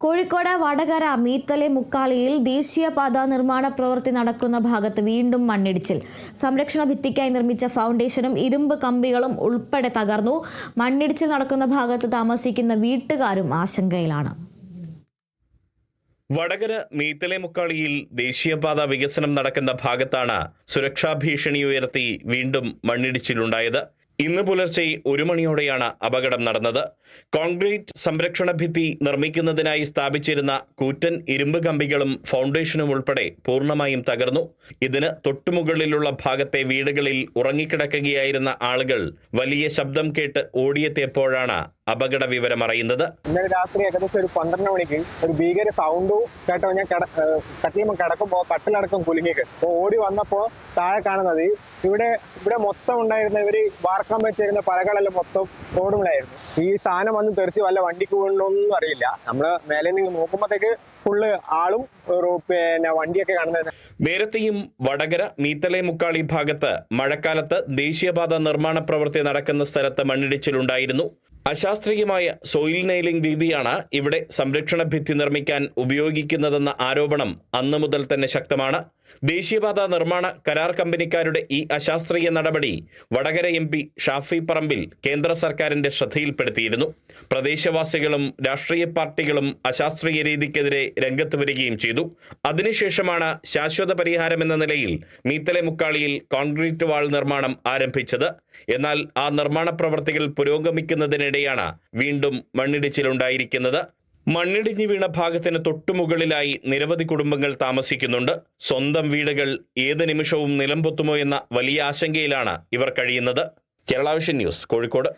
കോഴിക്കോട് വടകര മീത്തലെ മുക്കാളിയിൽ ദേശീയപാത നിർമ്മാണ പ്രവൃത്തി നടക്കുന്ന ഭാഗത്ത് വീണ്ടും മണ്ണിടിച്ചിൽ. സംരക്ഷണ ഭിത്തിക്കായി നിർമ്മിച്ച ഫൗണ്ടേഷനും ഇരുമ്പ് കമ്പികളും ഉൾപ്പെടെ തകർന്നു. മണ്ണിടിച്ചിൽ നടക്കുന്ന ഭാഗത്ത് താമസിക്കുന്ന വീട്ടുകാരും ആശങ്കയിലാണ്. വടകര മീത്തലെ മുക്കാളിയിൽ ദേശീയപാത വികസനം നടക്കുന്ന ഭാഗത്താണ് സുരക്ഷാ ഭീഷണി ഉയർത്തി വീണ്ടും മണ്ണിടിച്ചിലുണ്ടായത്. ഇന്ന് പുലർച്ചെ 1 മണിയോടെയാണ് അപകടം നടന്നത്. കോൺക്രീറ്റ് സംരക്ഷണ ഭിത്തി നിർമ്മിക്കുന്നതിനായി സ്ഥാപിച്ചിരുന്ന കൂറ്റൻ ഇരുമ്പ് കമ്പികളും ഫൗണ്ടേഷനും ഉൾപ്പെടെ പൂർണ്ണമായും തകർന്നു. ഇതിന് തൊട്ടുമുകളിലുള്ള ഭാഗത്തെ വീടുകളിൽ ഉറങ്ങിക്കിടക്കുകയായിരുന്ന ആളുകൾ വലിയ ശബ്ദം കേട്ട് ഓടിയെത്തിയപ്പോഴാണ് അപകട വിവരം അറിയുന്നത്. ഇന്നലെ രാത്രി ഏകദേശം ഒരു 12 മണിക്ക് ഒരു ഭീകര സൗണ്ടും കേട്ടോ. ഞാൻ കട്ടിലുമ്പോൾ കിടക്കുമ്പോൾ കട്ടിലടക്കം കുലുങ്ങിക്ക് ഓടി വന്നപ്പോൾ താഴെ കാണുന്നത് ഇവിടെ മൊത്തം ഉണ്ടായിരുന്ന ഇവര് വാർക്കാൻ പറ്റിയിരുന്ന പലകളെല്ലാം മൊത്തം റോഡുകളായിരുന്നു. ഈ സാധനം വന്ന് തെറിച്ച് വല്ല വണ്ടിക്ക് വീണൊന്നും അറിയില്ല. നമ്മള് മേലെ നിന്ന് നോക്കുമ്പോഴത്തേക്ക് ഫുള്ള് ആളും വണ്ടിയൊക്കെ കാണുന്നത്. നേരത്തെയും വടകര മീത്തലെ മുക്കാളി ഭാഗത്ത് മഴക്കാലത്ത് ദേശീയപാത നിർമ്മാണ പ്രവൃത്തി നടക്കുന്ന സ്ഥലത്ത് മണ്ണിടിച്ചിലുണ്ടായിരുന്നു. അശാസ്ത്രീയമായ സോയിൽ നെയിലിംഗ് രീതിയാണ് ഇവിടെ സംരക്ഷണ ഭിത്തി നിർമ്മിക്കാൻ ഉപയോഗിക്കുന്നതെന്ന ആരോപണം അന്നു മുതൽ തന്നെ ശക്തമാണ്. ദേശീയപാത നിർമ്മാണ കരാർ കമ്പനിക്കാരുടെ ഈ അശാസ്ത്രീയ നടപടി വടകര MP ഷാഫി പറമ്പിൽ കേന്ദ്ര സർക്കാരിന്റെ ശ്രദ്ധയിൽപ്പെടുത്തിയിരുന്നു. പ്രദേശവാസികളും രാഷ്ട്രീയ പാർട്ടികളും അശാസ്ത്രീയ രീതിക്കെതിരെ രംഗത്ത് വരികയും ചെയ്തു. അതിനുശേഷമാണ് ശാശ്വത പരിഹാരമെന്ന നിലയിൽ മീത്തലെ മുക്കാളിയിൽ കോൺക്രീറ്റ് വാൾ നിർമ്മാണം ആരംഭിച്ചത്. എന്നാൽ ആ നിർമ്മാണ പ്രവർത്തികൾ പുരോഗമിക്കുന്നതിനിടെയാണ് വീണ്ടും മണ്ണിടിച്ചിലുണ്ടായിരിക്കുന്നത്. മണ്ണിടിഞ്ഞു വീണ ഭാഗത്തിന് തൊട്ടുമുകളിലായി നിരവധി കുടുംബങ്ങൾ താമസിക്കുന്നുണ്ട്. സ്വന്തം വീടുകൾ ഏത് നിമിഷവും നിലംപൊത്തുമോ എന്ന വലിയ ആശങ്കയിലാണ് ഇവർ കഴിയുന്നത്. Kerala vision news, Kozhikode.